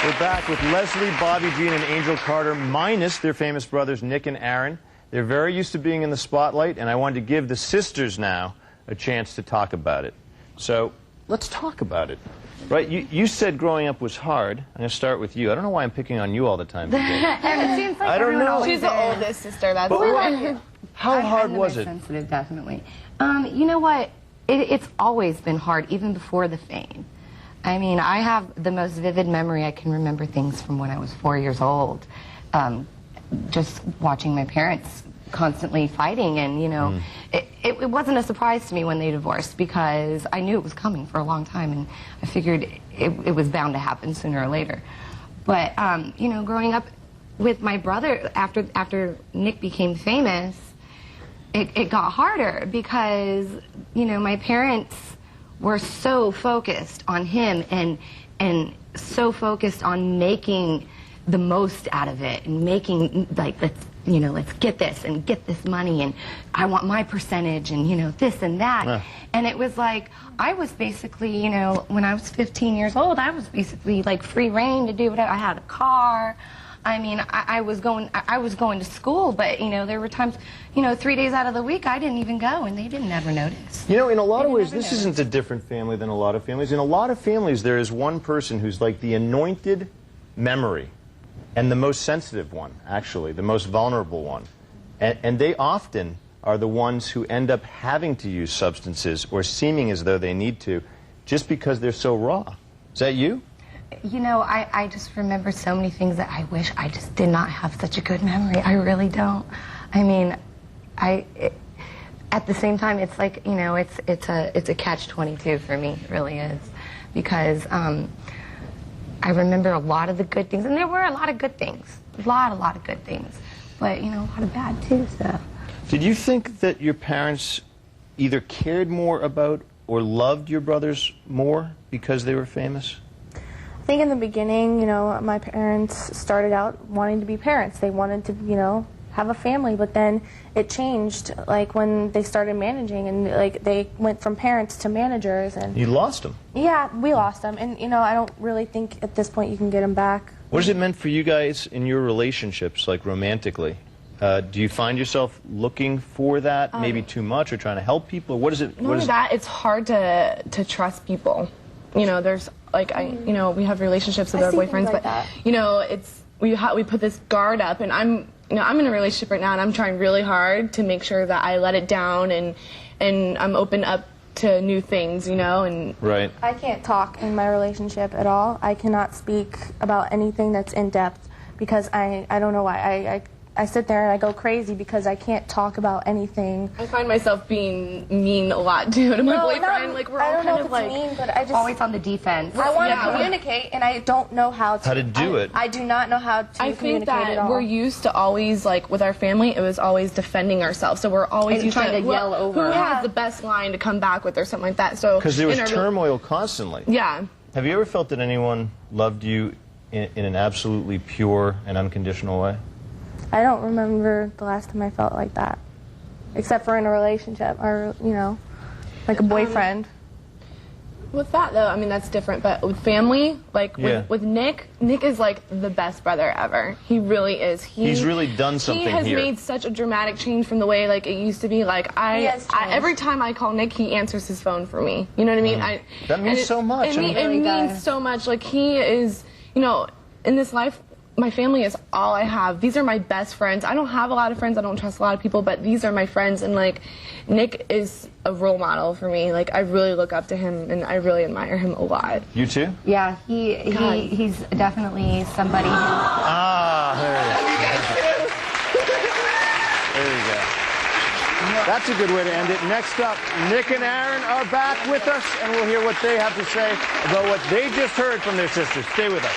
We're back with Leslie, Bobby Jean, and Angel Carter, minus their famous brothers Nick and Aaron. They're very used to being in the spotlight, and I wanted to give the sisters now a chance to talk about it. So let's talk about it. Right, you said growing up was hard. I'm going to start with you. I don't know why I'm picking on you all the time today. It seems like I don't know. she's the oldest sister. That's how hard I'm the was most it? sensitive, definitely. You know what? It's always been hard, even before the fame. I mean, I have the most vivid memory. I can remember things from when I was 4 years old. Just watching my parents constantly fighting, and you know, it wasn't a surprise to me when they divorced, because I knew it was coming for a long time, and I figured it was bound to happen sooner or later. But you know, growing up with my brother after Nick became famous, it got harder, because you know, my parents were so focused on him and so focused on making the most out of it, and making, like, let's get this and get this money, and I want my percentage, and you know, this and that. And it was like, I was basically, you know, when I was 15 years old, I was basically like free reign to do whatever. I had a car. I mean, I was going to school, but you know, there were times, you know, 3 days out of the week I didn't even go, and they didn't ever notice. You know, in a lot of ways, this isn't a different family than a lot of families. In a lot of families, there is one person who's like the anointed memory, and the most sensitive one, actually, the most vulnerable one. And they often are the ones who end up having to use substances, or seeming as though they need to, just because they're so raw. Is that you? You know, I just remember so many things that I wish I just did not have such a good memory. I really don't. I mean, at the same time, it's like, you know, it's a catch-22 for me. It really is, because I remember a lot of the good things, and there were a lot of good things, a lot of good things, but you know, a lot of bad too. So, did you think that your parents either cared more about or loved your brothers more because they were famous? I think in the beginning, you know, my parents started out wanting to be parents. They wanted to, you know, have a family, but then it changed, like when they started managing, and like they went from parents to managers. And you lost them. Yeah, we lost them, and you know, I don't really think at this point you can get them back. What has it meant for you guys in your relationships, like romantically? Do you find yourself looking for that, maybe too much, or trying to help people? Or what is it? Not only that, it's hard to trust people. You know, there's like you know, we have relationships with our boyfriends, like but that. you know, it's we put this guard up, and I'm in a relationship right now, and I'm trying really hard to make sure that I let it down, and I'm open up to new things, you know, and right. I can't talk in my relationship at all. I cannot speak about anything that's in depth, because I don't know why. I sit there and I go crazy because I can't talk about anything. I find myself being mean a lot too to my boyfriend. Like, we're all kind of like mean, but I just always on the defense. I want to communicate, and I don't know how to do it. I do not know how to I think communicate at all. that we're used to always, like, with our family, it was always defending ourselves. So we're always used trying to yell over. Who has the best line to come back with, or something like that. So because there was turmoil constantly. Yeah. Have you ever felt that anyone loved you in an absolutely pure and unconditional way? I don't remember the last time I felt like that, except for in a relationship, or you know, like a boyfriend. With that though, I mean, that's different. But with family, like with Nick is like the best brother ever. He really is. He's really done something here. He has made such a dramatic change from the way like it used to be. Like every time I call Nick, he answers his phone for me. You know what I mean? That means so much. It means so much. Like, he is, you know, in this life, my family is all I have. These are my best friends. I don't have a lot of friends. I don't trust a lot of people, but these are my friends. And like, Nick is a role model for me. Like, I really look up to him, and I really admire him a lot. You too? Yeah, he's definitely somebody who... There you go. That's a good way to end it. Next up, Nick and Aaron are back with us, and we'll hear what they have to say about what they just heard from their sisters. Stay with us.